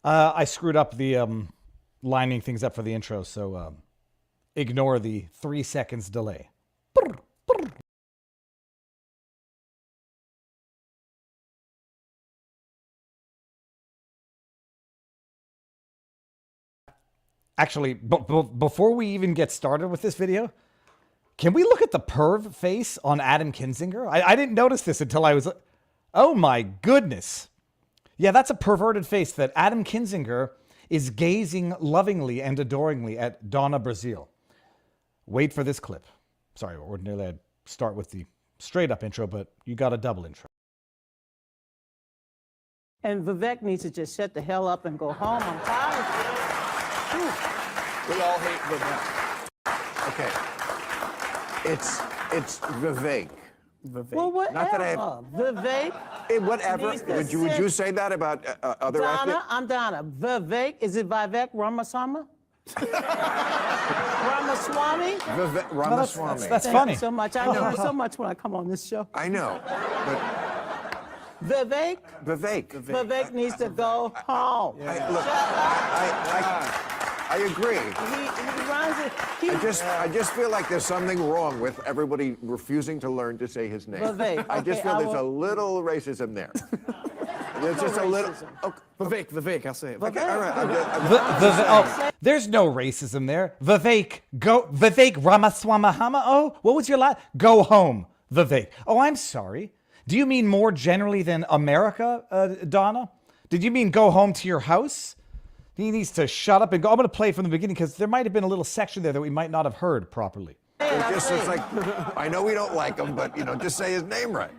I screwed up the lining things up for the intro, so ignore the 3 seconds delay. Actually, before we even get started with this video, can we look at the perv face on Adam Kinzinger? I didn't notice this until I was... Oh my goodness. Yeah, that's a perverted face that Adam Kinzinger is gazing lovingly and adoringly at Donna Brazile. Wait for this clip. Sorry, ordinarily I'd start with the straight up intro, but you got a double intro. And Vivek needs to just shut the hell up and go home. I'm tired of it. We all hate Vivek. Okay. It's Vivek. Vivek. Well, whatever. Not that I have... Vivek. Whatever. Would you say that about other ethnic? Donna, I'm Donna. Vivek. Is it Vivek Ramaswamy? Ramaswamy? Ramaswamy. That's Thank funny. you so much. I learn so much when I come on this show. I know. But Vivek? Vivek needs to go home. I agree. He runs it. I just feel like there's something wrong with everybody refusing to learn to say his name. Vivek. I just feel there's a little racism there. There's just a little. Okay. Vivek, I'll say it. Okay, all right. There's no racism there. Vivek Ramaswamy. Oh, what was your last? Go home, Vivek. Oh, I'm sorry. Do you mean more generally than America, Donna? Did you mean go home to your house? He needs to shut up and go. I'm going to play from the beginning because there might have been a little section there that we might not have heard properly. It's like, I know we don't like him, but, just say his name right.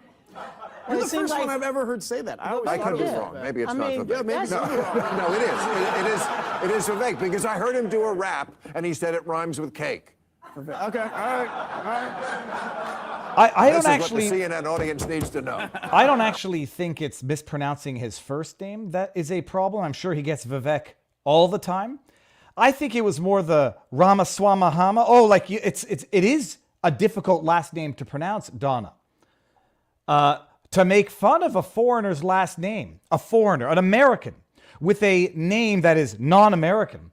You're the first one I've ever heard say that. I could be wrong. Maybe it's not Vivek. Yeah, maybe No, it is Vivek because I heard him do a rap and he said it rhymes with cake. Okay, all right. I don't This is actually. what the CNN audience needs to know. I don't actually think it's mispronouncing his first name that is a problem. I'm sure he gets Vivek all the time. I think it was more the Ramaswamy. Oh, like it is a difficult last name to pronounce, Donna. To make fun of a foreigner's last name, a foreigner, an American, with a name that is non-American.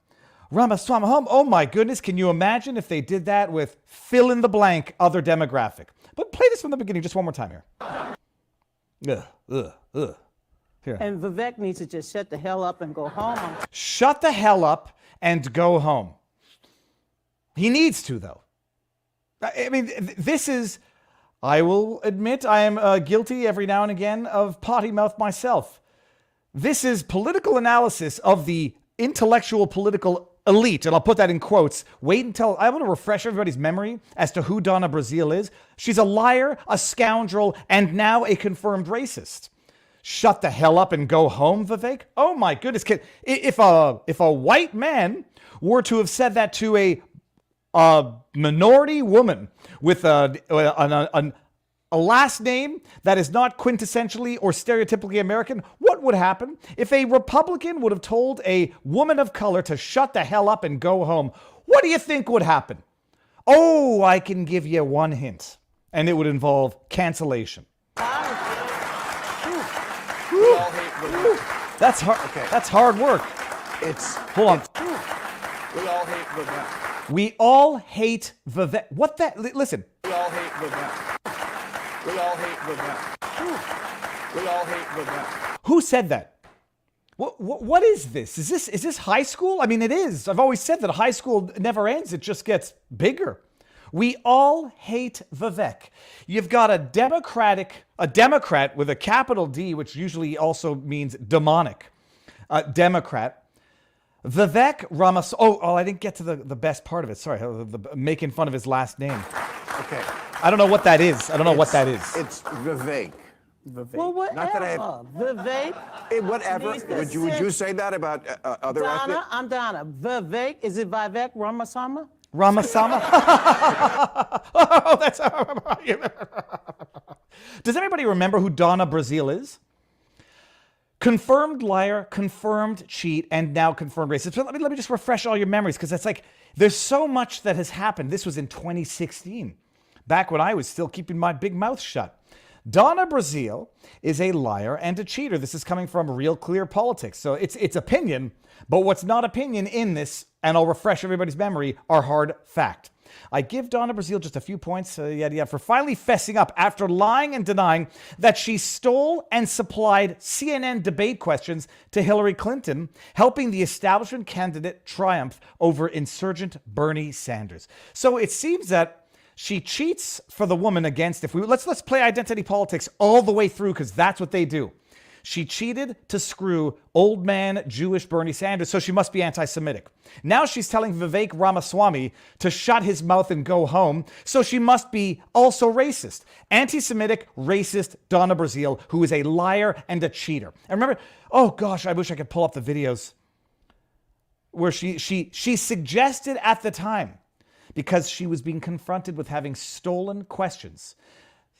Ramaswamy. Oh my goodness, can you imagine if they did that with fill in the blank other demographic? But play this from the beginning just one more time here. Here. And Vivek needs to just shut the hell up and go home. Shut the hell up and go home. He needs to, though. I mean, this is... I will admit I am guilty every now and again of potty mouth myself. This is political analysis of the intellectual political elite, and I'll put that in quotes. Wait until I want to refresh everybody's memory as to who Donna Brazile is. She's a liar, a scoundrel, and now a confirmed racist. Shut the hell up and go home, Vivek. Oh my goodness! If a white man were to have said that to a minority woman with a last name that is not quintessentially or stereotypically American, what would happen? If a Republican would have told a woman of color to shut the hell up and go home, what do you think would happen? Oh, I can give you one hint, and it would involve cancellation. That's hard. Okay. That's hard work. Hold on. We all hate Vivek. We all hate Vivek. What that? Listen. We all hate Vivek. We all hate Vivek. We all hate Vivek. Who said that? What is this? Is this high school? I mean, it is. I've always said that high school never ends. It just gets bigger. We all hate Vivek. You've got a Democrat with a capital D, which usually also means demonic. Democrat. Vivek Ramaswamy. Oh, I didn't get to the best part of it. Sorry, making fun of his last name. Okay. I don't know what that is. It's Vivek. Well, whatever. Not that I have... Vivek. Whatever. Would you say that about other ethnic? Donna, I'm Donna. Vivek. Is it Vivek Ramaswamy? Ramaswamy. Oh, that's. Does everybody remember who Donna Brazile is? Confirmed liar, confirmed cheat, and now confirmed racist. So let me just refresh all your memories, because it's like there's so much that has happened. This was in 2016, back when I was still keeping my big mouth shut. Donna Brazile is a liar and a cheater. This is coming from Real Clear Politics. So it's opinion, but what's not opinion in this, and I'll refresh everybody's memory, are hard fact. I give Donna Brazile just a few points for finally fessing up after lying and denying that she stole and supplied CNN debate questions to Hillary Clinton, helping the establishment candidate triumph over insurgent Bernie Sanders. So it seems that she cheats for the woman against, let's play identity politics all the way through, because that's what they do. She cheated to screw old man Jewish Bernie Sanders, so she must be anti-Semitic. Now she's telling Vivek Ramaswamy to shut his mouth and go home, so she must be also racist. Anti-Semitic, racist Donna Brazile, who is a liar and a cheater. And remember, oh gosh, I wish I could pull up the videos where she suggested at the time, because she was being confronted with having stolen questions,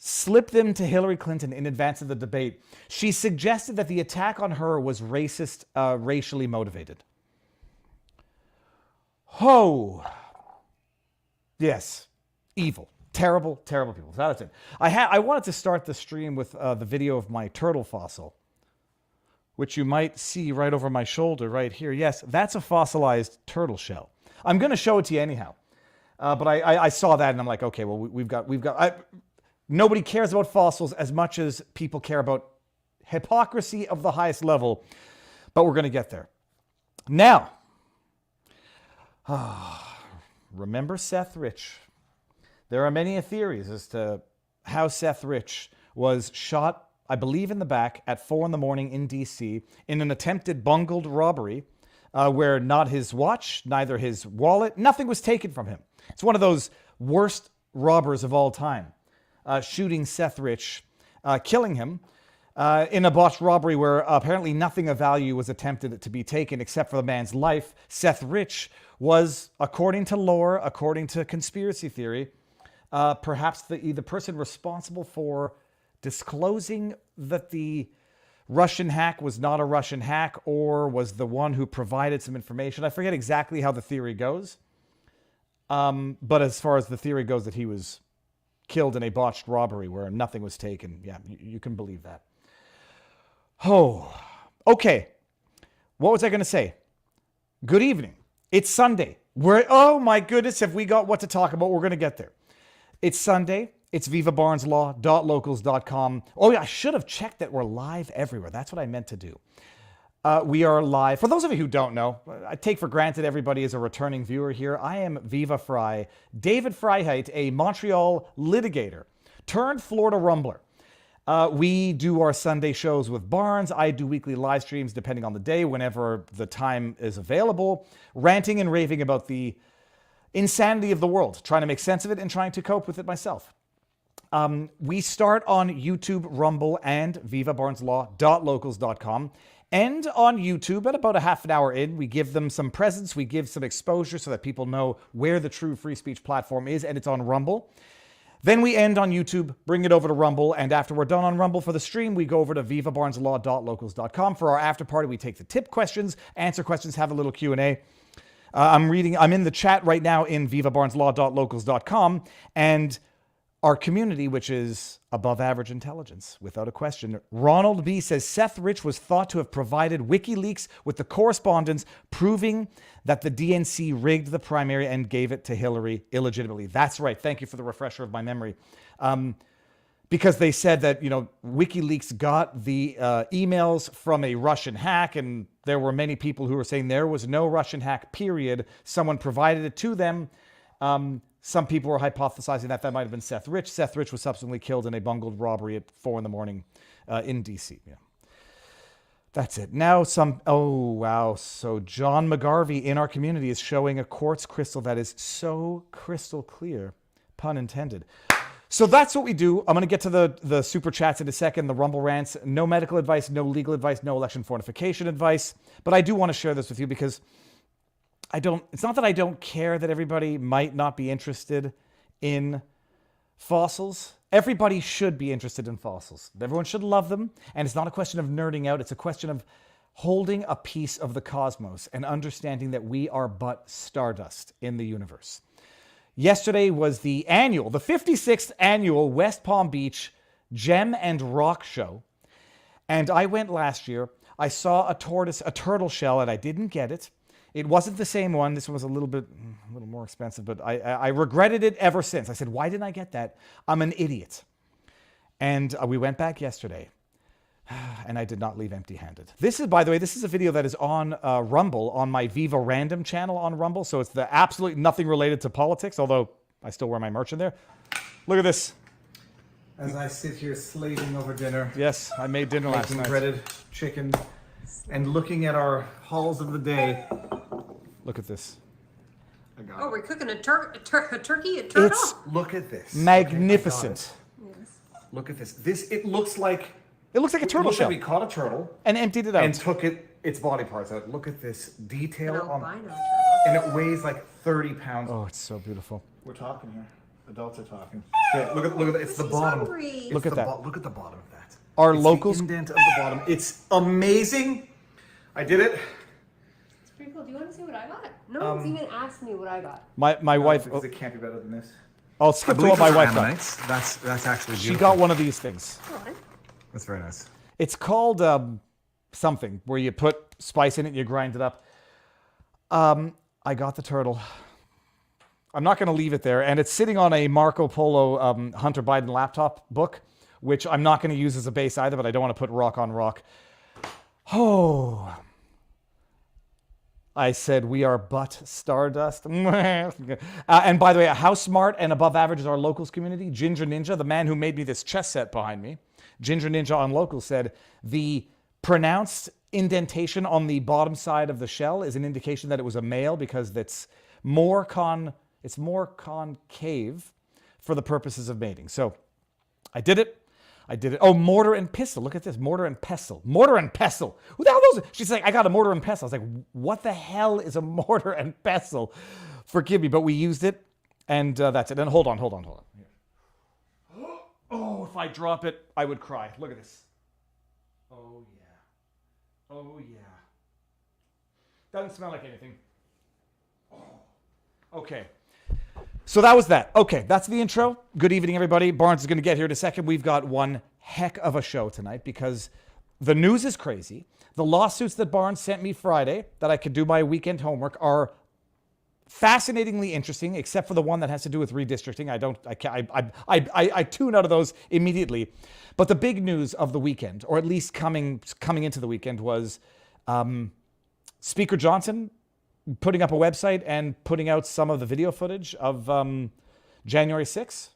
slipped them to Hillary Clinton in advance of the debate. She suggested that the attack on her was racist, racially motivated. Oh, yes, evil, terrible, terrible people. So that's it. I wanted to start the stream with the video of my turtle fossil, which you might see right over my shoulder right here. Yes, that's a fossilized turtle shell. I'm going to show it to you anyhow. But I saw that and I'm like, okay, well, we've got. Nobody cares about fossils as much as people care about hypocrisy of the highest level, but we're going to get there. Now, remember Seth Rich. There are many theories as to how Seth Rich was shot, I believe, in the back at 4 a.m. in D.C. in an attempted bungled robbery where not his watch, neither his wallet, nothing was taken from him. It's one of those worst robbers of all time. Shooting Seth Rich, killing him in a botched robbery where apparently nothing of value was attempted to be taken except for the man's life. Seth Rich was, according to lore, according to conspiracy theory, perhaps the person responsible for disclosing that the Russian hack was not a Russian hack, or was the one who provided some information. I forget exactly how the theory goes. But as far as the theory goes that he was killed in a botched robbery where nothing was taken. Yeah, you can believe that. Oh, okay. What was I going to say? Good evening. It's Sunday. Oh my goodness, have we got what to talk about? We're going to get there. It's Sunday. It's vivabarneslaw.locals.com. Oh yeah, I should have checked that we're live everywhere. That's what I meant to do. We are live. For those of you who don't know, I take for granted everybody is a returning viewer here. I am Viva Fry, David Freiheit, a Montreal litigator turned Florida rumbler. We do our Sunday shows with Barnes. I do weekly live streams depending on the day, whenever the time is available, ranting and raving about the insanity of the world, trying to make sense of it and trying to cope with it myself. We start on YouTube, Rumble, and vivabarneslaw.locals.com. And on YouTube, at about a half an hour in, we give them some presence, we give some exposure so that people know where the true free speech platform is, and it's on Rumble. Then we end on YouTube, bring it over to Rumble, and after we're done on Rumble for the stream, we go over to vivabarneslaw.locals.com. For our after party, we take the tip questions, answer questions, have a little Q&A. I'm in the chat right now in vivabarneslaw.locals.com, and our community, which is above average intelligence, without a question. Ronald B. says, Seth Rich was thought to have provided WikiLeaks with the correspondence proving that the DNC rigged the primary and gave it to Hillary illegitimately. That's right. Thank you for the refresher of my memory. Because they said that, WikiLeaks got the emails from a Russian hack, and there were many people who were saying there was no Russian hack, period. Someone provided it to them. Some people were hypothesizing that might have been Seth Rich. Seth Rich was subsequently killed in a bungled robbery at 4 a.m. In D.C. Yeah. That's it. Now oh, wow. So John McGarvey in our community is showing a quartz crystal that is so crystal clear, pun intended. So that's what we do. I'm going to get to the super chats in a second, the Rumble rants. No medical advice, no legal advice, no election fortification advice. But I do want to share this with you because it's not that I don't care that everybody might not be interested in fossils. Everybody should be interested in fossils. Everyone should love them. And it's not a question of nerding out. It's a question of holding a piece of the cosmos and understanding that we are but stardust in the universe. Yesterday was the 56th annual West Palm Beach Gem and Rock Show. And I went last year. I saw a turtle shell, and I didn't get it. It wasn't the same one. This one was a little more expensive, but I regretted it ever since. I said, why didn't I get that? I'm an idiot. And we went back yesterday, and I did not leave empty-handed. This is, by the way, this is a video that is on Rumble, on my Viva Random channel on Rumble. So it's the absolutely nothing related to politics, although I still wear my merch in there. Look at this. As I sit here slaving over dinner. Yes, I made dinner last night. Breaded chicken and looking at our hauls of the day. Look at this. I got Oh, we're cooking a turkey, a turtle? It's Look at this. magnificent. Look at this. It looks like It looks like a turtle shell. Like we caught a turtle And emptied it out. and took its body parts out. Look at this detail An on albino turtle. and it weighs like 30 pounds. Oh, it's so beautiful. We're talking here. Adults are talking. Yeah, look at it's the He's bottom. hungry. Look at that. Look at the bottom of that. Our It's locals. the indent of the bottom. It's amazing. I did it. It's pretty cool. Do you want to see what I got? No one's even asked me what I got. My wife. Because it can't be better than this. I'll skip to what my wife got. That's actually She got one of these things. Come on. That's very nice. It's called something where you put spice in it, you grind it up. I got the turtle. I'm not going to leave it there. And it's sitting on a Marco Polo Hunter Biden laptop book, which I'm not going to use as a base either, but I don't want to put rock on rock. Oh. I said, we are but stardust. And by the way, how smart and above average is our locals community? Ginger Ninja, the man who made me this chess set behind me, Ginger Ninja on locals said, the pronounced indentation on the bottom side of the shell is an indication that it was a male because it's more concave for the purposes of mating. So I did it. Oh, mortar and pestle. Look at this. Mortar and pestle. Mortar and pestle. Who the hell knows? She's like, I got a mortar and pestle. I was like, what the hell is a mortar and pestle? Forgive me, but we used it, and that's it. And hold on. Here. Oh, if I drop it, I would cry. Look at this. Oh, yeah. Doesn't smell like anything. Oh. Okay. So that was that. Okay, that's the intro. Good evening, everybody. Barnes is going to get here in a second. We've got one heck of a show tonight because the news is crazy. The lawsuits that Barnes sent me Friday that I could do my weekend homework are fascinatingly interesting, except for the one that has to do with redistricting. I tune out of those immediately. But the big news of the weekend, or at least coming into the weekend, was Speaker Johnson putting up a website and putting out some of the video footage of January 6th.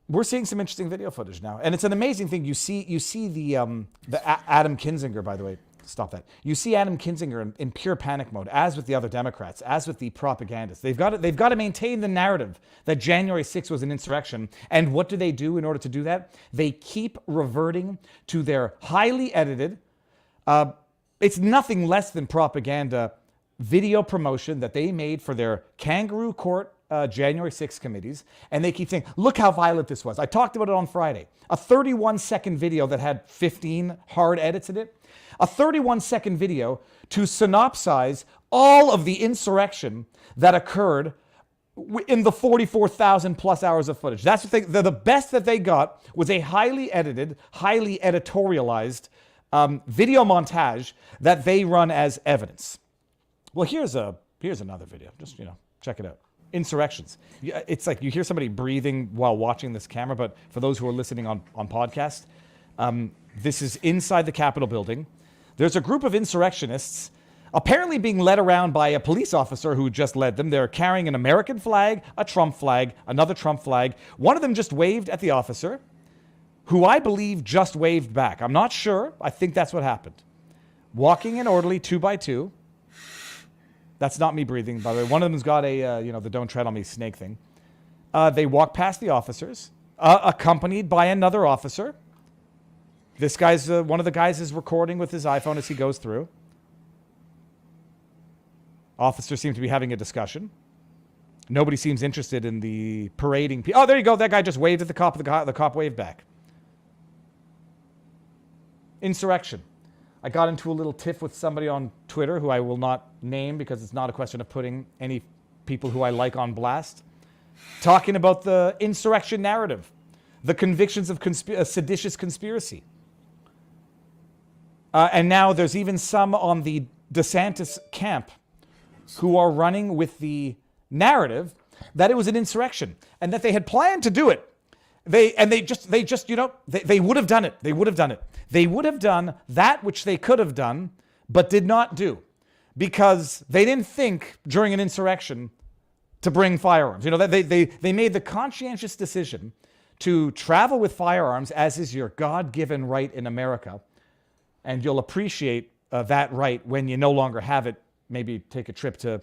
We're seeing some interesting video footage now, and it's an amazing thing. You see the Adam Kinzinger, by the way. Stop that. You see Adam Kinzinger in pure panic mode, as with the other Democrats, as with the propagandists. They've got to maintain the narrative that January 6th was an insurrection. And what do they do in order to do that? They keep reverting to their highly edited, it's nothing less than propaganda video promotion that they made for their kangaroo court January 6th committees. And they keep saying, look how violent this was. I talked about it on Friday. A 31-second video that had 15 hard edits in it. A 31-second video to synopsize all of the insurrection that occurred in the 44,000 plus hours of footage. That's what the best that they got was a highly edited, highly editorialized video montage that they run as evidence. Well, here's another video. Just, check it out. Insurrections. It's like you hear somebody breathing while watching this camera, but for those who are listening on podcast, this is inside the Capitol building. There's a group of insurrectionists apparently being led around by a police officer who just led them. They're carrying an American flag, a Trump flag, another Trump flag. One of them just waved at the officer, who I believe just waved back. I'm not sure. I think that's what happened. Walking in orderly 2 by 2. That's not me breathing, by the way. One of them's got a, the don't tread on me snake thing. They walk past the officers, accompanied by another officer. This guy's, one of the guys is recording with his iPhone as he goes through. Officers seem to be having a discussion. Nobody seems interested in the parading. Oh, there you go. That guy just waved at the cop. The cop waved back. Insurrection. I got into a little tiff with somebody on Twitter who I will not name because it's not a question of putting any people who I like on blast. talking about the insurrection narrative, the convictions of seditious conspiracy. And now there's even some on the DeSantis camp who are running with the narrative that it was an insurrection and that they had planned to do it. They would have done it. They would have done it. They would have done that which they could have done, but did not do, because they didn't think during an insurrection to bring firearms. They made the conscientious decision to travel with firearms, as is your God-given right in America. And you'll appreciate that right when you no longer have it. Maybe take a trip to,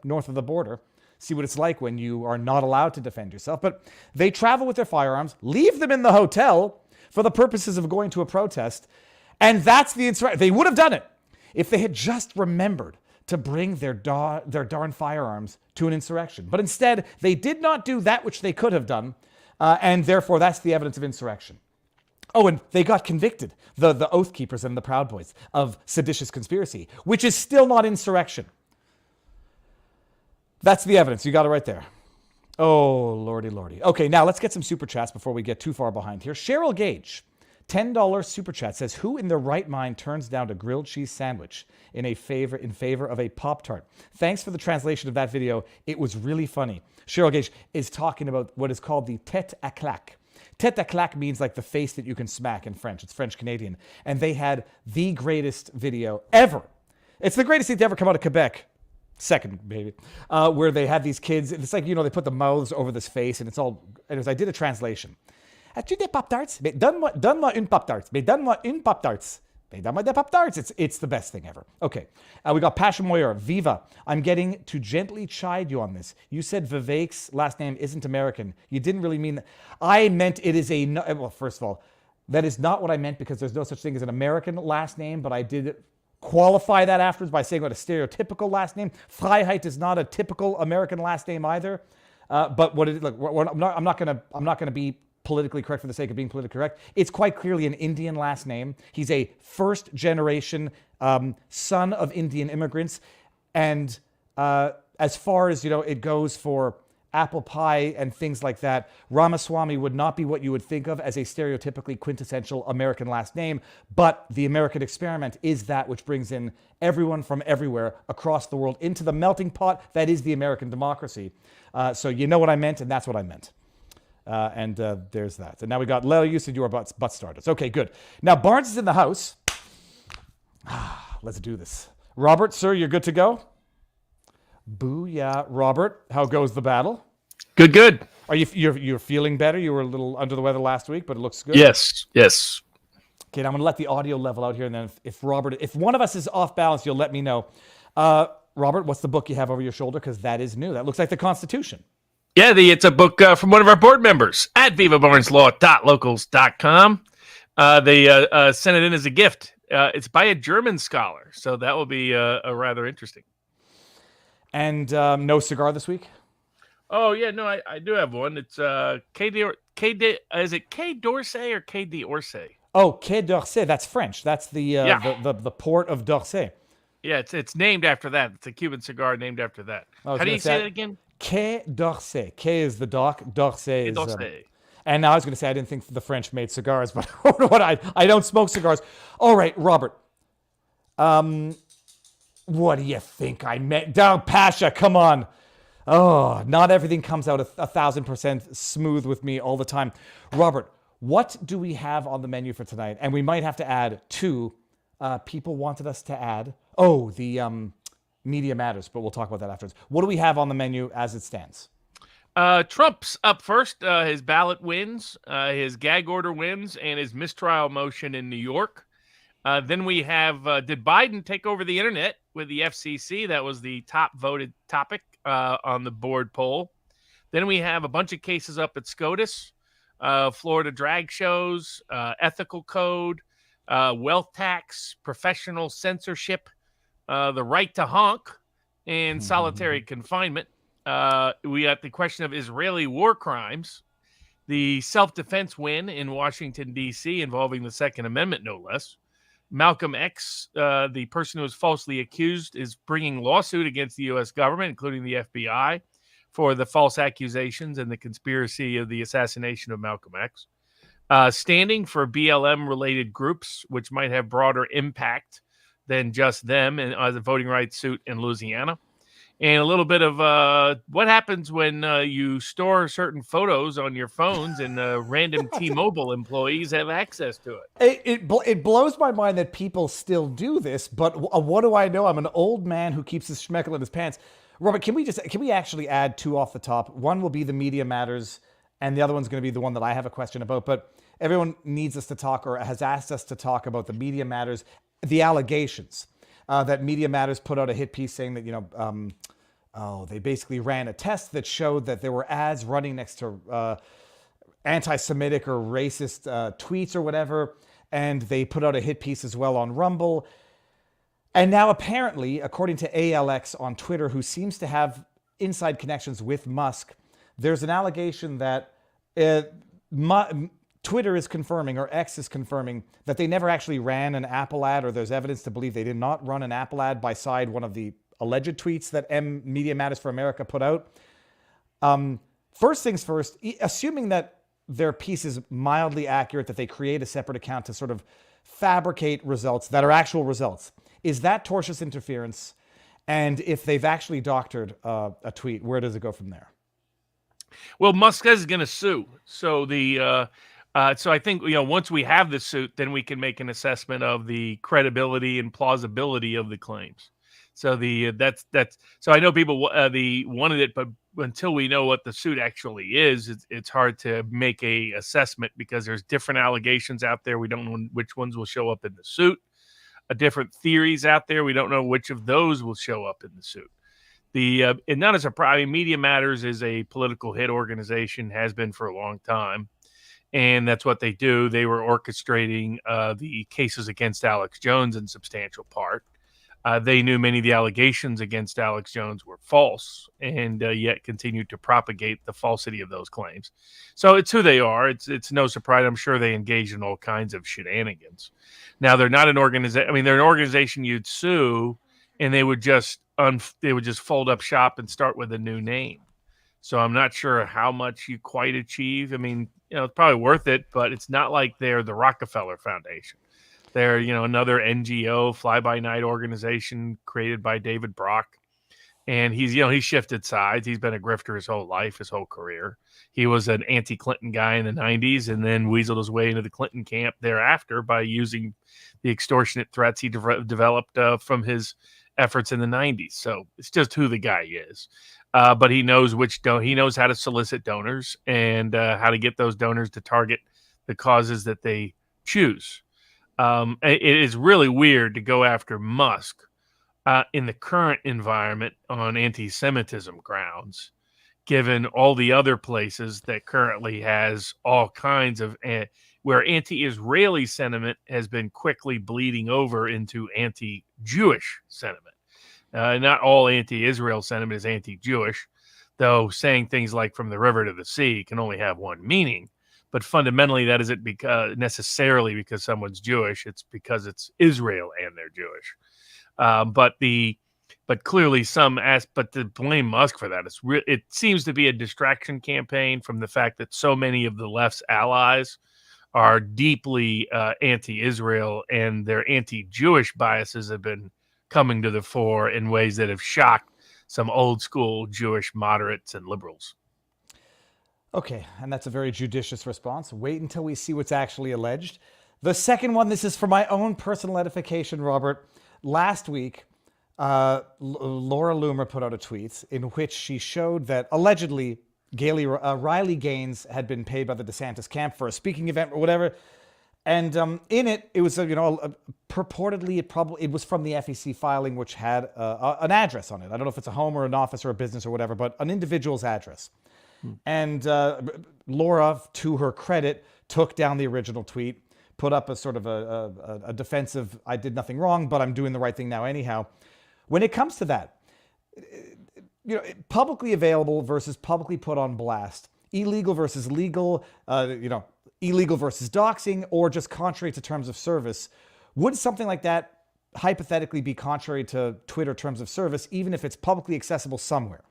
north of the border. See what it's like when you are not allowed to defend yourself. But they travel with their firearms, leave them in the hotel for the purposes of going to a protest. And that's the insurrection. They would have done it if they had just remembered to bring their darn firearms to an insurrection. But instead, they did not do that which they could have done. And therefore, that's the evidence of insurrection. Oh, and they got convicted, the Oath Keepers and the Proud Boys, of seditious conspiracy, which is still not insurrection. That's the evidence. You got it right there. Oh, lordy, lordy. Okay, now let's get some super chats before we get too far behind here. Cheryl Gage, $10 super chat, says, who in their right mind turns down a grilled cheese sandwich in favor of a Pop-Tart? Thanks for the translation of that video. It was really funny. Cheryl Gage is talking about what is called the tête à claque. Tête à claque means like the face that you can smack in French. It's French-Canadian. And they had the greatest video ever. It's the greatest thing to ever come out of Quebec. Second, maybe, where they had these kids. It's like, they put the mouths over this face, and it's all. Anyways, I did a translation. As-tu des Pop-Tarts? Mais donne-moi une Pop-Tarts. Mais donne-moi une Pop-Tarts. Mais donne-moi des Pop-Tarts. It's the best thing ever. Okay, we got Pasha Moyer. Viva, I'm getting to gently chide you on this. You said Vivek's last name isn't American. You didn't really mean that. I meant it is a. Well, first of all, that is not what I meant, because there's no such thing as an American last name, but I did qualify that afterwards by saying what a stereotypical last name. Freiheit is not a typical American last name either. But what it, look, I'm not gonna be politically correct for the sake of being politically correct. It's quite clearly an Indian last name. He's a first generation son of Indian immigrants, and as far as it goes for apple pie and things like that, Ramaswamy would not be what you would think of as a stereotypically quintessential American last name, but the American experiment is that which brings in everyone from everywhere across the world into the melting pot that is the American democracy. So you know what I meant, and that's what I meant. And there's that. And now we got Leo, you said you were butt starters. Okay, good. Now Barnes is in the house. Let's do this. Robert, sir, you're good to go? Booyah. Robert, how goes the battle? Good. Are you're feeling better? You were a little under the weather last week, but it looks good. Yes. Okay, now I'm going to let the audio level out here, and then if one of us is off balance, you'll let me know. Robert, what's the book you have over your shoulder? Because that is new. That looks like the Constitution. Yeah, it's a book from one of our board members at vivabarneslaw.locals.com. They sent it in as a gift. It's by a German scholar, so that will be a rather interesting. And no cigar this week? Oh, yeah, no, I do have one. It's is it Quai d'Orsay or Quai d'Orsay? Oh, Quai d'Orsay, that's French. That's the port of d'Orsay. Yeah, it's named after that. It's a Cuban cigar named after that. How do you say that again? Quai d'Orsay. Quai is the dock, d'Orsay is... and now I was going to say I didn't think the French made cigars, but I don't smoke cigars. All right, Robert. What do you think I meant? Down, Pasha, come on. Oh, not everything comes out 1,000% smooth with me all the time. Robert, what do we have on the menu for tonight? And we might have to add two. People wanted us to add. Oh, the Media Matters, but we'll talk about that afterwards. What do we have on the menu as it stands? Trump's up first. His ballot wins, his gag order wins, and his mistrial motion in New York. Then we have, did Biden take over the internet with the FCC? That was the top voted topic on the board poll. Then we have a bunch of cases up at SCOTUS, Florida drag shows, ethical code, wealth tax, professional censorship, the right to honk, and solitary confinement. We got the question of Israeli war crimes, the self-defense win in Washington, D.C., involving the Second Amendment, no less. Malcolm X, the person who was falsely accused, is bringing lawsuit against the U.S. government, including the FBI, for the false accusations and the conspiracy of the assassination of Malcolm X. Standing for BLM-related groups, which might have broader impact than just them in the voting rights suit in Louisiana. And a little bit of what happens when you store certain photos on your phones and random T-Mobile employees have access to it. It blows my mind that people still do this, but what do I know? I'm an old man who keeps his schmeckle in his pants. Robert, can we actually add two off the top? One will be the Media Matters, and the other one's going to be the one that I have a question about. But everyone needs us to talk, or has asked us to talk about the Media Matters, the allegations that Media Matters put out a hit piece saying that, they basically ran a test that showed that there were ads running next to anti-Semitic or racist tweets or whatever. And they put out a hit piece as well on Rumble. And now apparently, according to ALX on Twitter, who seems to have inside connections with Musk, there's an allegation that Twitter is confirming, or X is confirming, that they never actually ran an Apple ad, or there's evidence to believe they did not run an Apple ad by side one of the alleged tweets that Media Matters for America put out. First things first, assuming that their piece is mildly accurate, that they create a separate account to sort of fabricate results that are actual results, is that tortious interference? And if they've actually doctored a tweet, where does it go from there? Well, Musk is going to sue. So so I think, once we have the suit, then we can make an assessment of the credibility and plausibility of the claims. So so I know people wanted it, but until we know what the suit actually is, it's hard to make a assessment, because there's different allegations out there. We don't know which ones will show up in the suit. Different theories out there. We don't know which of those will show up in the suit. And not a surprise, Media Matters is a political hit organization, has been for a long time. And that's what they do. They were orchestrating the cases against Alex Jones in substantial part. They knew many of the allegations against Alex Jones were false, and yet continued to propagate the falsity of those claims. So it's who they are. It's no surprise. I'm sure they engage in all kinds of shenanigans. Now, they're not an organization. I mean, they're an organization you'd sue, and they would just fold up shop and start with a new name. So I'm not sure how much you quite achieve. I mean, it's probably worth it, but it's not like they're the Rockefeller Foundation. They're, another NGO, fly-by-night organization created by David Brock. And he's shifted sides. He's been a grifter his whole life, his whole career. He was an anti-Clinton guy in the 90s, and then weaseled his way into the Clinton camp thereafter by using the extortionate threats he developed from his efforts in the 90s. So it's just who the guy is. But he knows he knows how to solicit donors, and how to get those donors to target the causes that they choose. It is really weird to go after Musk in the current environment on anti-Semitism grounds, given all the other places that currently has all kinds of where anti-Israeli sentiment has been quickly bleeding over into anti-Jewish sentiment. Not all anti-Israel sentiment is anti-Jewish, though saying things like "from the river to the sea" can only have one meaning. But fundamentally, that isn't necessarily because someone's Jewish. It's because it's Israel and they're Jewish. But clearly but to blame Musk for that, it seems to be a distraction campaign from the fact that so many of the left's allies are deeply anti-Israel, and their anti-Jewish biases have been coming to the fore in ways that have shocked some old school Jewish moderates and liberals. Okay, and that's a very judicious response. Wait until we see what's actually alleged. The second one, this is for my own personal edification, Robert. Last week, Laura Loomer put out a tweet in which she showed that allegedly Riley Gaines had been paid by the DeSantis camp for a speaking event or whatever. And in it, it was, purportedly, it was from the FEC filing, which had an address on it. I don't know if it's a home or an office or a business or whatever, but an individual's address. And Laura, to her credit, took down the original tweet, put up a sort of a defensive, I did nothing wrong, but I'm doing the right thing now anyhow. When it comes to that, publicly available versus publicly put on blast, illegal versus legal, illegal versus doxing, or just contrary to terms of service, would something like that hypothetically be contrary to Twitter terms of service, even if it's publicly accessible somewhere?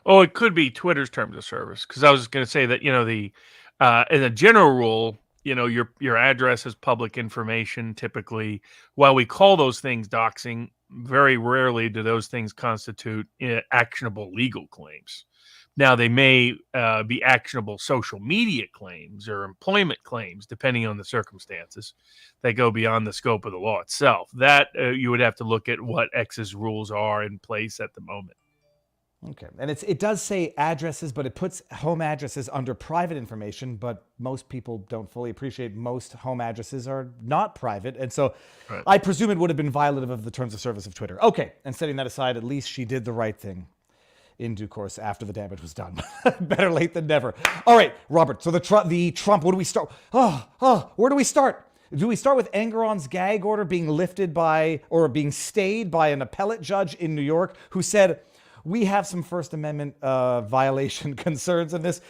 Oh, it could be Twitter's terms of service, because I was going to say that as a general rule, your address is public information. Typically, while we call those things doxing, very rarely do those things constitute actionable legal claims. Now, they may be actionable social media claims or employment claims, depending on the circumstances, that go beyond the scope of the law itself. That you would have to look at what X's rules are in place at the moment. Okay, and it does say addresses, but it puts home addresses under private information, but most people don't fully appreciate most home addresses are not private, and so Right. I presume it would have been violative of the terms of service of Twitter. Okay, and setting that aside, at least she did the right thing in due course after the damage was done. Better late than never. All right, Robert, so the Trump, where do we start? Where do we start? Do we start with Engoron's gag order being lifted by, or being stayed by an appellate judge in New York who said, we have some First Amendment violation concerns in this?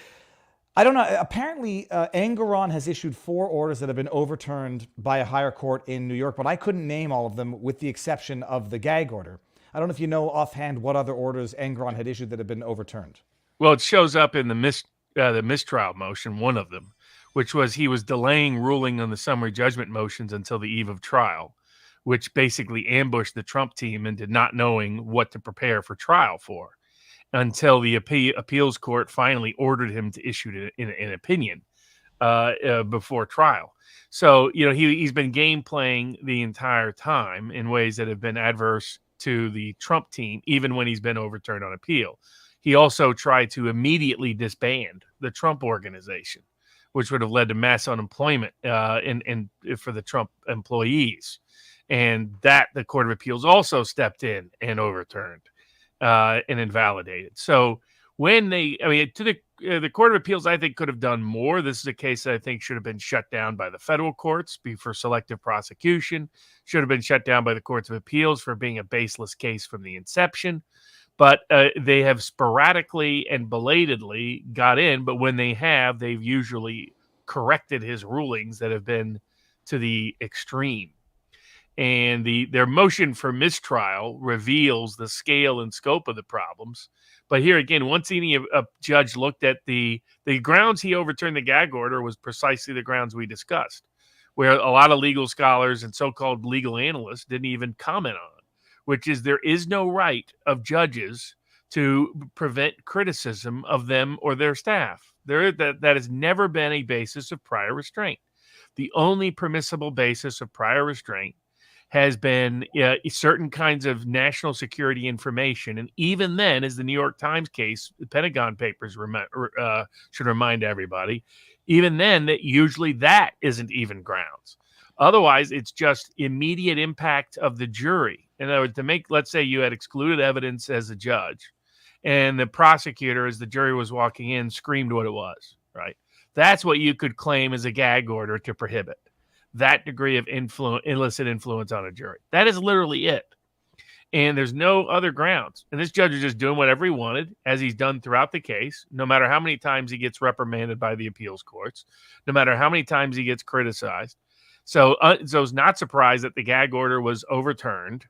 I don't know. Apparently, Engoron has issued 4 orders that have been overturned by a higher court in New York, but I couldn't name all of them with the exception of the gag order. I don't know if you know offhand what other orders Engoron had issued that have been overturned. Well, it shows up in the mistrial motion, one of them, which was he was delaying ruling on the summary judgment motions until the eve of trial, which basically ambushed the Trump team into not knowing what to prepare for trial for, until the appeals court finally ordered him to issue an opinion before trial. So, he's been game playing the entire time in ways that have been adverse to the Trump team, even when he's been overturned on appeal. He also tried to immediately disband the Trump organization, which would have led to mass unemployment for the Trump employees. And that the Court of Appeals also stepped in and overturned and invalidated. So when the Court of Appeals, I think, could have done more. This is a case that I think should have been shut down by the federal courts for selective prosecution, should have been shut down by the Courts of Appeals for being a baseless case from the inception. But they have sporadically and belatedly got in. But when they have, they've usually corrected his rulings that have been to the extreme. And their motion for mistrial reveals the scale and scope of the problems. But here again, once a judge looked at the grounds he overturned the gag order was precisely the grounds we discussed, where a lot of legal scholars and so-called legal analysts didn't even comment on, which is there is no right of judges to prevent criticism of them or their staff. That has never been a basis of prior restraint. The only permissible basis of prior restraint has been certain kinds of national security information. And even then, as the New York Times case, the Pentagon Papers should remind everybody, even then, that usually that isn't even grounds. Otherwise, it's just immediate impact of the jury. In other words, let's say you had excluded evidence as a judge, and the prosecutor, as the jury was walking in, screamed what it was, right? That's what you could claim as a gag order to prohibit. That degree of illicit influence on a jury. That is literally it. And there's no other grounds. And this judge is just doing whatever he wanted, as he's done throughout the case, no matter how many times he gets reprimanded by the appeals courts, no matter how many times he gets criticized. So it's not surprised that the gag order was overturned,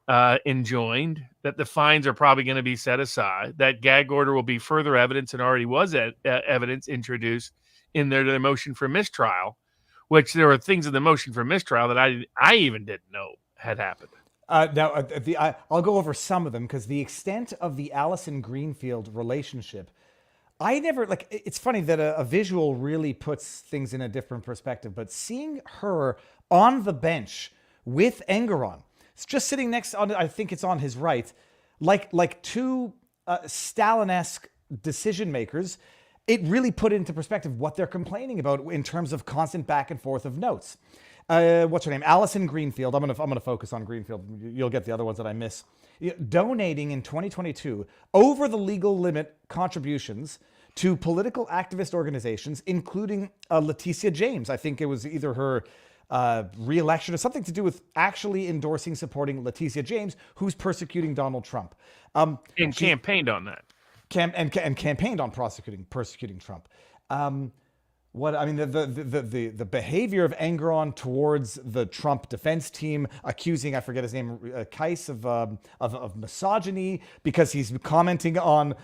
enjoined, that the fines are probably going to be set aside. That gag order will be further evidence, and already was evidence introduced in their motion for mistrial, which there were things in the motion for mistrial that I even didn't know had happened. I'll go over some of them, because the extent of the Allison Greenfield relationship, I never, it's funny that a visual really puts things in a different perspective, but seeing her on the bench with Engoron, it's just sitting next on, I think it's on his right, like two Stalin-esque decision makers, it really put into perspective what they're complaining about in terms of constant back and forth of notes. What's her name? Allison Greenfield. I'm gonna focus on Greenfield. You'll get the other ones that I miss. Donating in 2022 over the legal limit contributions to political activist organizations, including Leticia James. I think it was either her re-election or something to do with actually endorsing, supporting Leticia James, who's persecuting Donald Trump. And campaigned on that. And campaigned on persecuting Trump. what I mean, the behavior of Engoron towards the Trump defense team, accusing, I forget his name, Keiss of misogyny because he's commenting on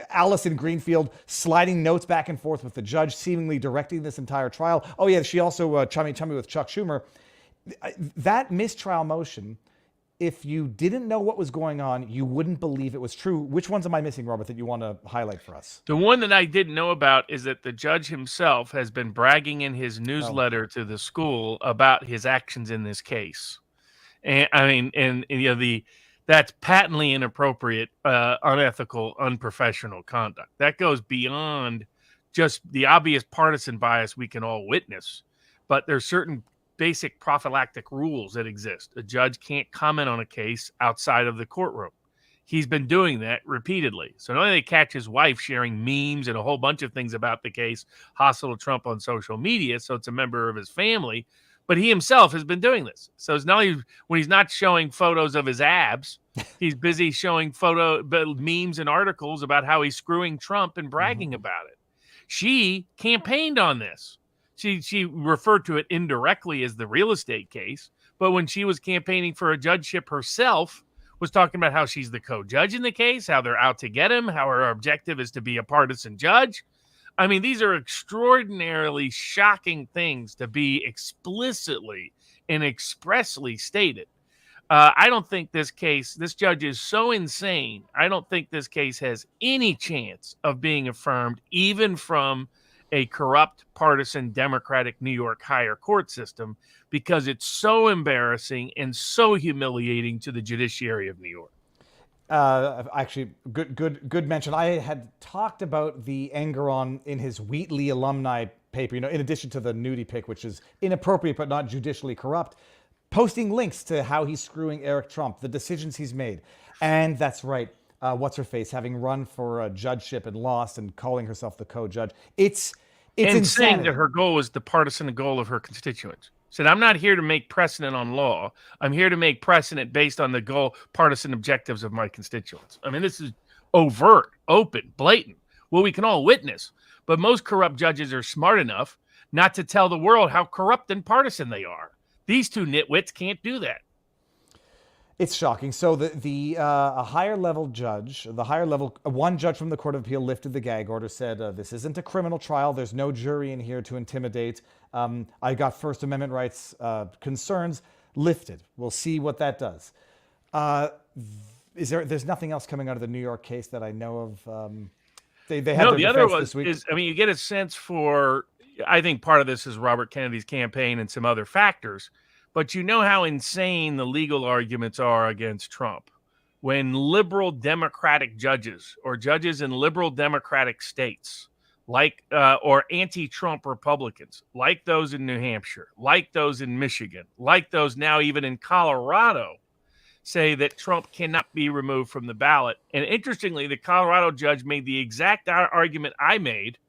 Allison Greenfield sliding notes back and forth with the judge, seemingly directing this entire trial. Oh yeah, she also chummy with Chuck Schumer. That mistrial motion, if you didn't know what was going on, you wouldn't believe it was true. Which ones am I missing, Robert, that you want to highlight for us? The one that I didn't know about is that the judge himself has been bragging in his newsletter to the school about his actions in this case. And I mean, and you know, that's patently inappropriate, unethical, unprofessional conduct. That goes beyond just the obvious partisan bias we can all witness. But there's certain basic prophylactic rules that exist. A judge can't comment on a case outside of the courtroom. He's been doing that repeatedly. So not only they catch his wife sharing memes and a whole bunch of things about the case hostile to Trump on social media, so it's a member of his family, but he himself has been doing this. So it's not only when he's not showing photos of his abs, he's busy showing memes and articles about how he's screwing Trump and bragging about it. She campaigned on this. She referred to it indirectly as the real estate case, but when she was campaigning for a judgeship herself, was talking about how she's the co-judge in the case, how they're out to get him, how her objective is to be a partisan judge. I mean, these are extraordinarily shocking things to be explicitly and expressly stated. I don't think this judge is so insane. I don't think this case has any chance of being affirmed, even from a corrupt, partisan, Democratic New York higher court system, because it's so embarrassing and so humiliating to the judiciary of New York. Actually, good mention. I had talked about the Engoron in his Wheatley alumni paper, in addition to the nudie pic, which is inappropriate but not judicially corrupt, posting links to how he's screwing Eric Trump, the decisions he's made. And that's right. What's her face, having run for a judgeship and lost, and calling herself the co-judge. It's and insanity. Saying that her goal was the partisan goal of her constituents. Said, I'm not here to make precedent on law. I'm here to make precedent based on the partisan objectives of my constituents. I mean, this is overt, open, blatant, what we can all witness. But most corrupt judges are smart enough not to tell the world how corrupt and partisan they are. These two nitwits can't do that. It's shocking. So a higher level judge, one judge from the Court of Appeal lifted the gag order, said, this isn't a criminal trial. There's no jury in here to intimidate. I got First Amendment rights concerns lifted. We'll see what that does. There's nothing else coming out of the New York case that I know of. They had the their other defense one this week. is, I mean, you get a sense for, I think part of this is Robert Kennedy's campaign and some other factors. But you know how insane the legal arguments are against Trump. When liberal Democratic judges or judges in liberal Democratic states, like or anti-Trump Republicans, like those in New Hampshire, like those in Michigan, like those now even in Colorado, say that Trump cannot be removed from the ballot. And interestingly, the Colorado judge made the exact argument I made,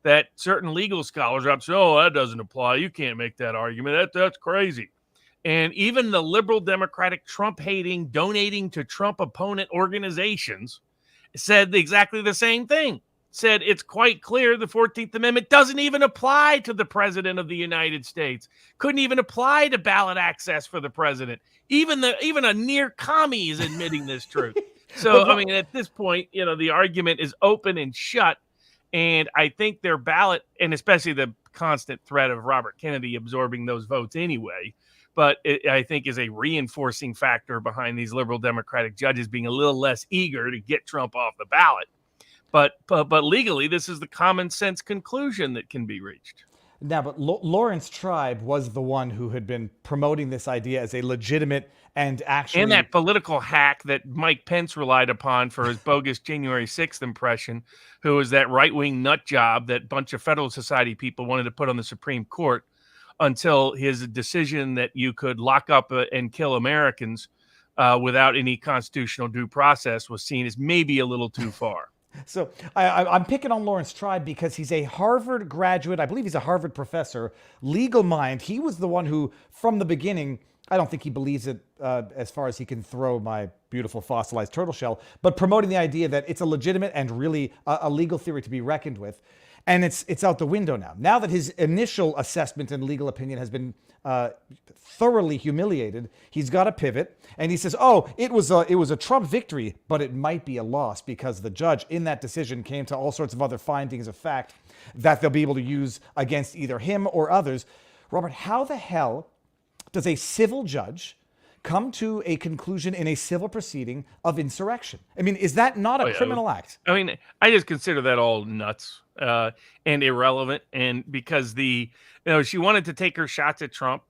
that certain legal scholars are up saying, oh, that doesn't apply. You can't make that argument. That's crazy. And even the liberal Democratic Trump-hating, donating to Trump opponent organizations said exactly the same thing. Said it's quite clear the 14th Amendment doesn't even apply to the president of the United States. Couldn't even apply to ballot access for the president. Even a near commie is admitting this truth. So, I mean, at this point, the argument is open and shut. And I think their ballot, and especially the constant threat of Robert Kennedy absorbing those votes anyway, but I think is a reinforcing factor behind these liberal Democratic judges being a little less eager to get Trump off the ballot. But legally, this is the common sense conclusion that can be reached. Now, but Lawrence Tribe was the one who had been promoting this idea as a legitimate and actually... And that political hack that Mike Pence relied upon for his bogus January 6th impression, who was that right-wing nut job that bunch of Federalist Society people wanted to put on the Supreme Court, until his decision that you could lock up and kill Americans without any constitutional due process was seen as maybe a little too far. So I'm picking on Lawrence Tribe because he's a Harvard graduate. I believe he's a Harvard professor, legal mind. He was the one who, from the beginning, I don't think he believes it as far as he can throw my beautiful fossilized turtle shell, but promoting the idea that it's a legitimate and really a legal theory to be reckoned with. And it's out the window now. Now that his initial assessment and legal opinion has been thoroughly humiliated, he's got to pivot. And he says, oh, it was a Trump victory, but it might be a loss because the judge in that decision came to all sorts of other findings of fact that they'll be able to use against either him or others. Robert, how the hell does a civil judge come to a conclusion in a civil proceeding of insurrection? I mean, is that not a criminal act? I mean, I just consider that all nuts and irrelevant. And because she wanted to take her shots at Trump,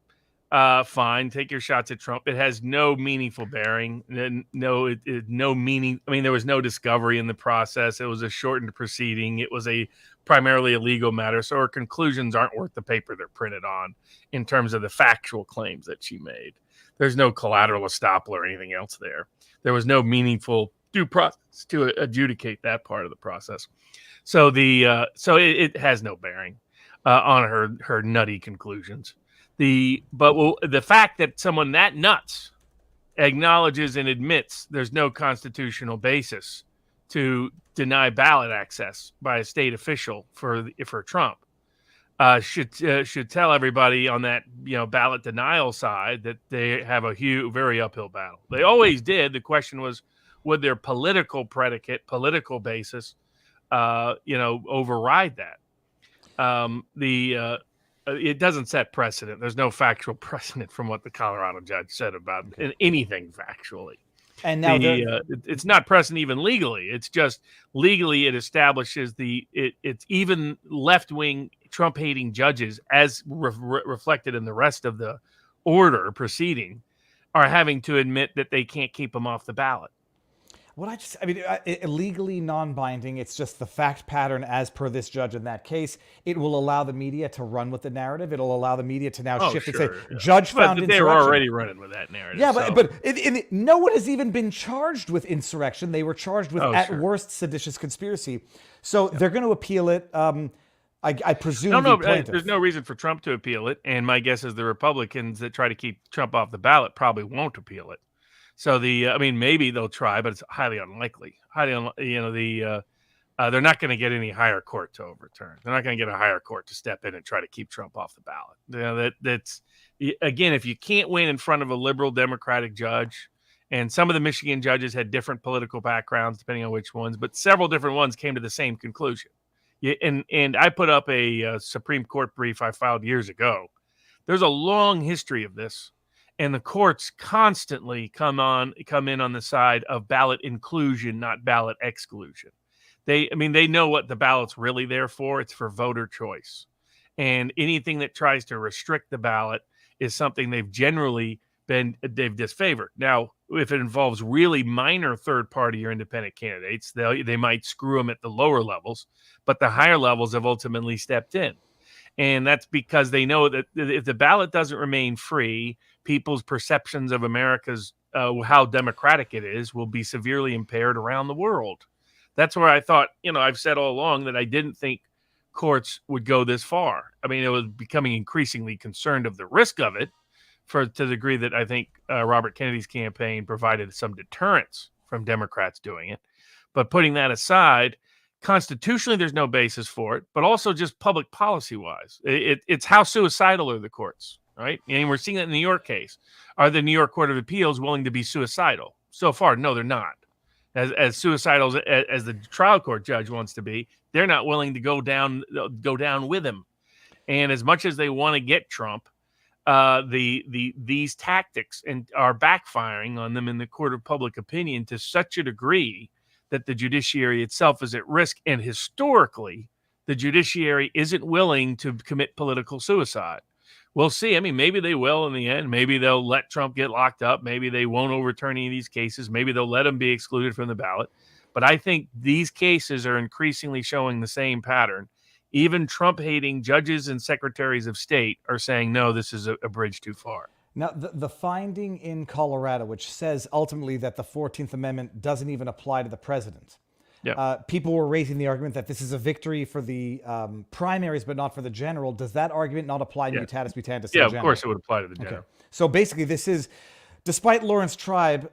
fine, take your shots at Trump. It has no meaningful bearing. No meaning. I mean, there was no discovery in the process. It was a shortened proceeding. It was primarily a legal matter. So her conclusions aren't worth the paper they're printed on in terms of the factual claims that she made. There's no collateral estoppel or anything else there. There was no meaningful due process to adjudicate that part of the process. So it has no bearing on her nutty conclusions. The fact that someone that nuts acknowledges and admits there's no constitutional basis to deny ballot access by a state official for Trump should tell everybody on that ballot denial side that they have a very uphill battle. They always did. The question was, would their political basis override that? It doesn't set precedent. There's no factual precedent from what the Colorado judge said about anything factually. And now it's not precedent even legally. It's just legally it establishes it's even left-wing Trump-hating judges, as reflected in the rest of the order proceeding, are having to admit that they can't keep him off the ballot. Legally non-binding. It's just the fact pattern as per this judge in that case. It will allow the media to run with the narrative. It'll allow the media to now shift and say, judge found insurrection. They were already running with that narrative. Yeah, but no one has even been charged with insurrection. They were charged with, worst, seditious conspiracy. So they're going to appeal it. I presume there's no reason for Trump to appeal it. And my guess is the Republicans that try to keep Trump off the ballot probably won't appeal it. So maybe they'll try, but it's highly unlikely. They're not going to get any higher court to overturn. They're not going to get a higher court to step in and try to keep Trump off the ballot. That's again, if you can't win in front of a liberal Democratic judge, and some of the Michigan judges had different political backgrounds depending on which ones, but several different ones came to the same conclusion. And I put up a Supreme Court brief I filed years ago. There's a long history of this. And the courts constantly come in on the side of ballot inclusion, not ballot exclusion. They know what the ballot's really there for. It's for voter choice. And anything that tries to restrict the ballot is something they've disfavored. Now, if it involves really minor third-party or independent candidates, they might screw them at the lower levels, but the higher levels have ultimately stepped in. And that's because they know that if the ballot doesn't remain free, people's perceptions of America's how democratic it is will be severely impaired around the world. That's where I thought, I've said all along that I didn't think courts would go this far. I mean, it was becoming increasingly concerned of the risk of it to the degree that I think Robert Kennedy's campaign provided some deterrence from Democrats doing it. But putting that aside, constitutionally, there's no basis for it, but also just public policy-wise. It's how suicidal are the courts, right? And we're seeing that in the New York case. Are the New York Court of Appeals willing to be suicidal? So far, no, they're not. As suicidal as the trial court judge wants to be, they're not willing to go down with him. And as much as they want to get Trump, these tactics are backfiring on them in the court of public opinion to such a degree that the judiciary itself is at risk. And historically, the judiciary isn't willing to commit political suicide. We'll see. I mean, maybe they will in the end. Maybe they'll let Trump get locked up. Maybe they won't overturn any of these cases. Maybe they'll let him be excluded from the ballot. But I think these cases are increasingly showing the same pattern. Even Trump-hating judges and secretaries of state are saying, no, this is a bridge too far. Now, the finding in Colorado, which says ultimately that the 14th Amendment doesn't even apply to the president. Yeah. People were raising the argument that this is a victory for the primaries, but not for the general. Does that argument not apply to mutatis mutandis to the general? Of course it would apply to the general. Okay. So basically this is, despite Lawrence Tribe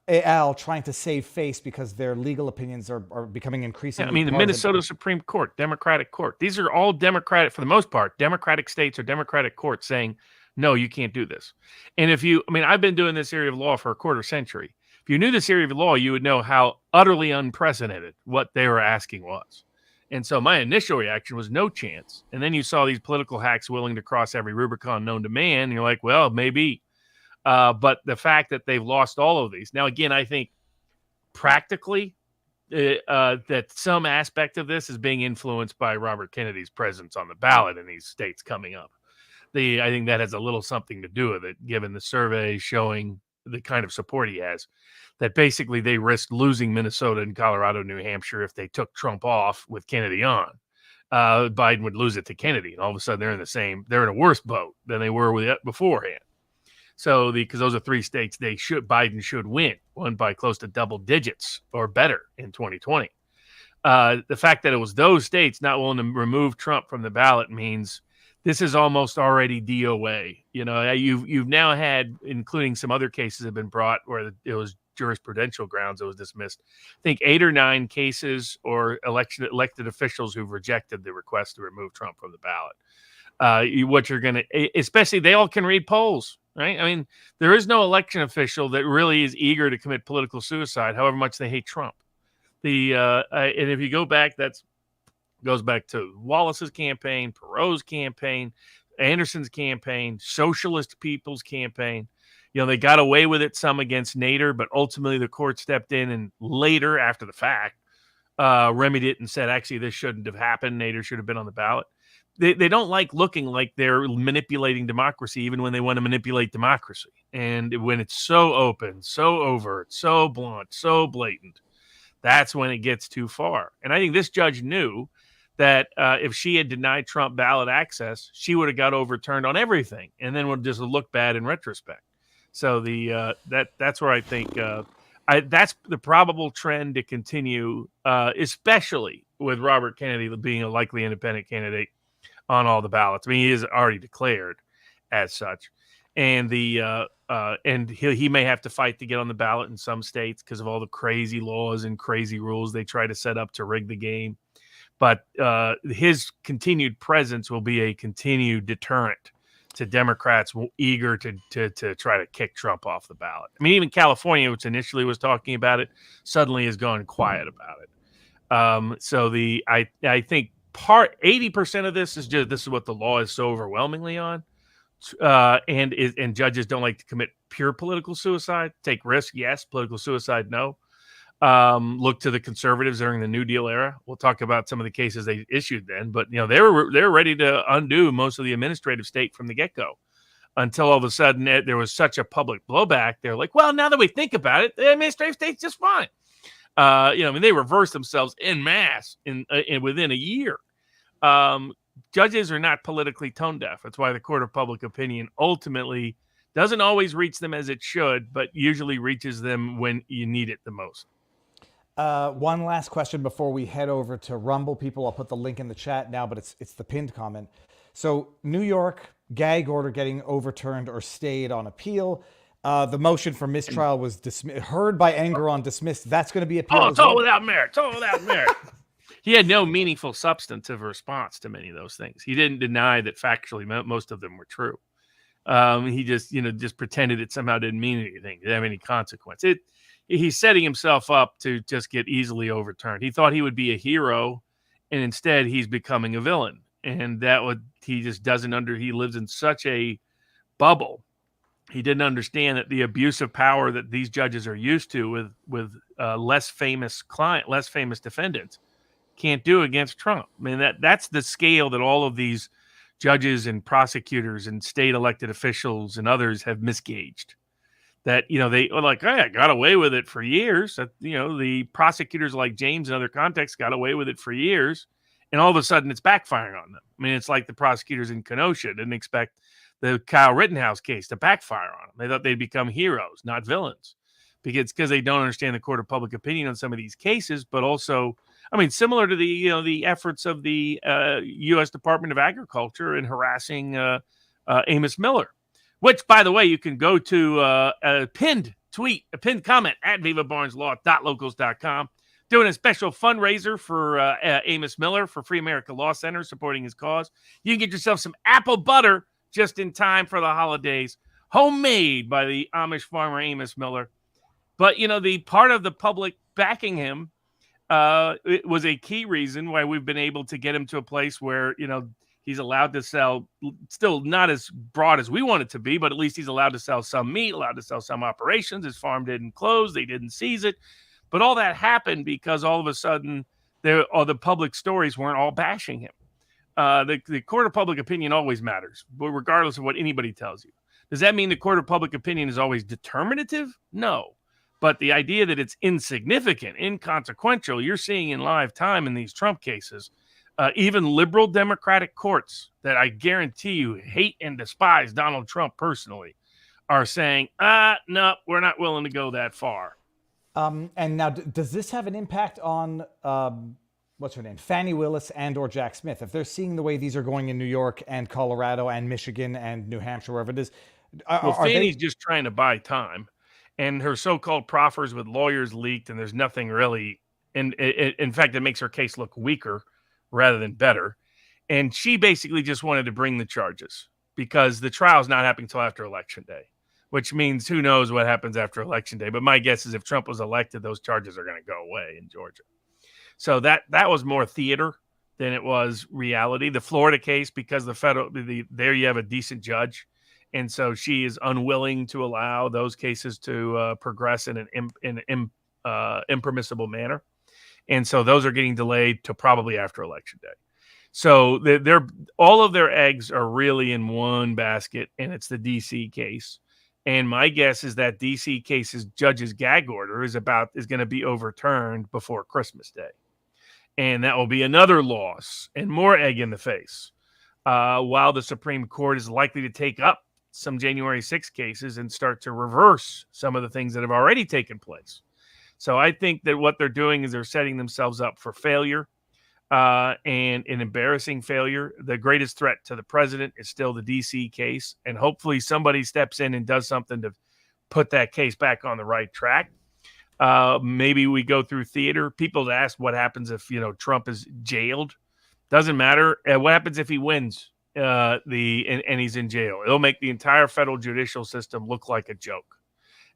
al trying to save face because their legal opinions are becoming Yeah, increasingly I mean, the partisan. Minnesota Supreme Court, Democratic court. These are all Democratic, for the most part, Democratic states or Democratic courts saying, no, you can't do this. And I've been doing this area of law for a quarter century. If you knew this area of law, you would know how utterly unprecedented what they were asking was. And so my initial reaction was no chance. And then you saw these political hacks willing to cross every Rubicon known to man. And you're like, well, maybe. But the fact that they've lost all of these. Now, again, I think practically that some aspect of this is being influenced by Robert Kennedy's presence on the ballot in these states coming up. I think that has a little something to do with it, given the survey showing the kind of support he has, that basically they risked losing Minnesota and Colorado, New Hampshire if they took Trump off with Kennedy on. Biden would lose it to Kennedy, and all of a sudden they're in a worse boat than they were with it beforehand. So because those are 3 states Biden should win, won by close to double digits or better in 2020. The fact that it was those states not willing to remove Trump from the ballot means this is almost already DOA. You've now had, including some other cases have been brought where it was jurisprudential grounds it was dismissed. I think 8 or 9 cases or elected officials who've rejected the request to remove Trump from the ballot. What you're going to, especially they all can read polls, right? I mean, there is no election official that really is eager to commit political suicide, however much they hate Trump. And if you go back, goes back to Wallace's campaign, Perot's campaign, Anderson's campaign, Socialist People's campaign. They got away with it some against Nader, but ultimately the court stepped in and later, after the fact, remedied it and said, actually, this shouldn't have happened. Nader should have been on the ballot. They don't like looking like they're manipulating democracy, even when they want to manipulate democracy. And when it's so open, so overt, so blunt, so blatant, that's when it gets too far. And I think this judge knew that if she had denied Trump ballot access, she would have got overturned on everything, and then would just look bad in retrospect. So that's where I think that's the probable trend to continue, especially with Robert Kennedy being a likely independent candidate on all the ballots. I mean, he is already declared as such, and and he may have to fight to get on the ballot in some states because of all the crazy laws and crazy rules they try to set up to rig the game. But his continued presence will be a continued deterrent to Democrats eager to try to kick Trump off the ballot. I mean, even California, which initially was talking about it, suddenly has gone quiet about it. I think 80% of this is what the law is so overwhelmingly on, and judges don't like to commit pure political suicide. Take risk, yes. Political suicide, no. Look to the conservatives during the New Deal era. We'll talk about some of the cases they issued then, but they were ready to undo most of the administrative state from the get-go until all of a sudden there was such a public blowback. They're like, well, now that we think about it, the administrative state's just fine. They reversed themselves en masse in within a year. Judges are not politically tone deaf. That's why the court of public opinion ultimately doesn't always reach them as it should, but usually reaches them when you need it the most. One last question before we head over to Rumble. People, I'll put the link in the chat now, but it's the pinned comment. So New York gag order getting overturned or stayed on appeal. The motion for mistrial was heard by Engeron, dismissed. That's going to be appealed. Oh, it's all without merit. It's all without merit. He had no meaningful substantive response to many of those things. He didn't deny that factually most of them were true. He just pretended it somehow didn't mean anything, didn't have any consequence. He's setting himself up to just get easily overturned. He thought he would be a hero, and instead he's becoming a villain. And he just doesn't he lives in such a bubble. He didn't understand that the abuse of power that these judges are used to with less famous defendants can't do against Trump. I mean, that's the scale that all of these judges and prosecutors and state elected officials and others have misgauged. That, they were like, I got away with it for years. The prosecutors like James in other contexts got away with it for years. And all of a sudden it's backfiring on them. I mean, it's like the prosecutors in Kenosha didn't expect the Kyle Rittenhouse case to backfire on them. They thought they'd become heroes, not villains, because they don't understand the court of public opinion on some of these cases, but also, I mean, similar to the efforts of the U.S. Department of Agriculture in harassing Amos Miller, which, by the way, you can go to pinned tweet, a pinned comment at vivabarneslaw.locals.com. Doing a special fundraiser for Amos Miller for Free America Law Center, supporting his cause. You can get yourself some apple butter just in time for the holidays, homemade by the Amish farmer Amos Miller. But, the part of the public backing him it was a key reason why we've been able to get him to a place where, he's allowed to sell, still not as broad as we want it to be, but at least he's allowed to sell some meat, allowed to sell some operations. His farm didn't close. They didn't seize it. But all that happened because all of a sudden the public stories weren't all bashing him. The court of public opinion always matters, but regardless of what anybody tells you. Does that mean the court of public opinion is always determinative? No. But the idea that it's insignificant, inconsequential, you're seeing in live time in these Trump cases, even liberal Democratic courts that I guarantee you hate and despise Donald Trump personally are saying, no, we're not willing to go that far. And now, does this have an impact on, what's her name, Fani Willis and or Jack Smith? If they're seeing the way these are going in New York and Colorado and Michigan and New Hampshire, wherever it is. Fani's just trying to buy time. And her so-called proffers with lawyers leaked, and there's nothing really. And in fact, it makes her case look weaker rather than better. And she basically just wanted to bring the charges because the trial's not happening until after Election Day, which means who knows what happens after Election Day. But my guess is if Trump was elected, those charges are going to go away in Georgia. So that was more theater than it was reality. The Florida case, because there you have a decent judge. And so she is unwilling to allow those cases to progress in an impermissible manner. And so those are getting delayed to probably after Election Day. So all of their eggs are really in one basket, and it's the D.C. case. And my guess is that D.C. case's judge's gag order is going to be overturned before Christmas Day. And that will be another loss and more egg in the face, while the Supreme Court is likely to take up some January 6 cases and start to reverse some of the things that have already taken place. So I think that what they're doing is they're setting themselves up for failure, and an embarrassing failure. The greatest threat to the president is still the D.C. case, and hopefully somebody steps in and does something to put that case back on the right track. Maybe we go through theater. People ask what happens if Trump is jailed. Doesn't matter. What happens if he wins and he's in jail? It'll make the entire federal judicial system look like a joke.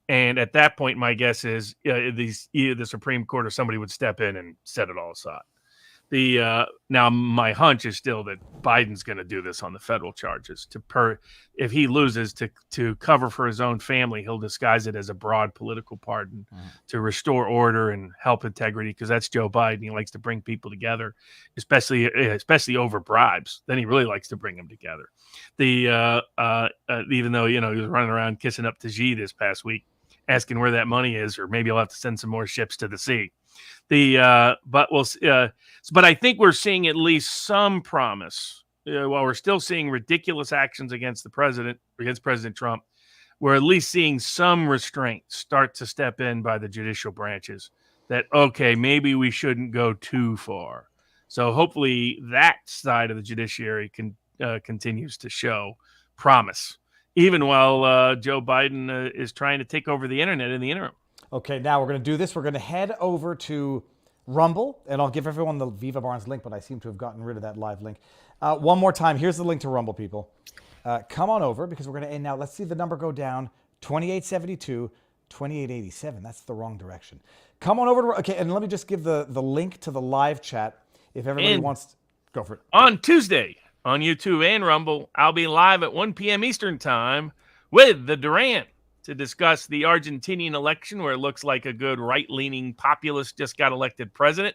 And at that point, my guess is either the Supreme Court or somebody would step in and set it all aside. Now my hunch is still that Biden's going to do this on the federal charges. If he loses to cover for his own family, he'll disguise it as a broad political pardon to restore order and help integrity, because that's Joe Biden. He likes to bring people together, especially over bribes. Then he really likes to bring them together. Even though he was running around kissing up to Xi this past week, asking where that money is, or maybe he'll have to send some more ships to the sea. But I think we're seeing at least some promise. While we're still seeing ridiculous actions against President Trump, we're at least seeing some restraint start to step in by the judicial branches that, okay, maybe we shouldn't go too far. So hopefully that side of the judiciary continues to show promise, even while Joe Biden is trying to take over the internet in the interim. Okay, now we're going to do this. We're going to head over to Rumble, and I'll give everyone the Viva Barnes link, but I seem to have gotten rid of that live link. One more time, here's the link to Rumble, people. Come on over, because we're going to end now. Let's see the number go down, 2872, 2887. That's the wrong direction. Come on over to, okay, and let me just give the link to the live chat if everybody wants to go for it. On Tuesday, on YouTube and Rumble, I'll be live at 1 p.m. Eastern Time with the Durant to discuss the Argentinian election, where it looks like a good right-leaning populist just got elected president,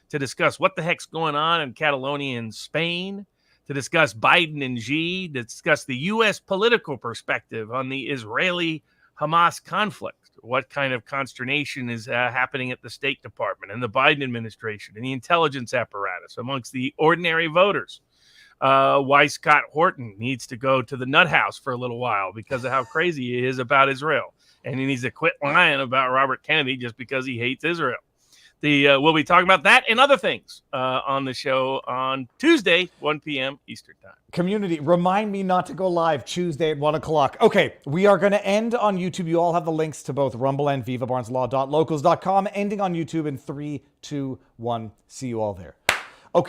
to discuss what the heck's going on in Catalonia and Spain, to discuss Biden and Xi, to discuss the U.S. political perspective on the Israeli-Hamas conflict, what kind of consternation is happening at the State Department and the Biden administration and the intelligence apparatus amongst the ordinary voters. Why Scott Horton needs to go to the nut house for a little while because of how crazy he is about Israel. And he needs to quit lying about Robert Kennedy just because he hates Israel. We'll be talking about that and other things on the show on Tuesday, 1 p.m. Eastern Time. Community, remind me not to go live Tuesday at 1 o'clock. Okay, we are going to end on YouTube. You all have the links to both Rumble and VivaBarnesLaw.locals.com, ending on YouTube in 3, 2, 1. See you all there.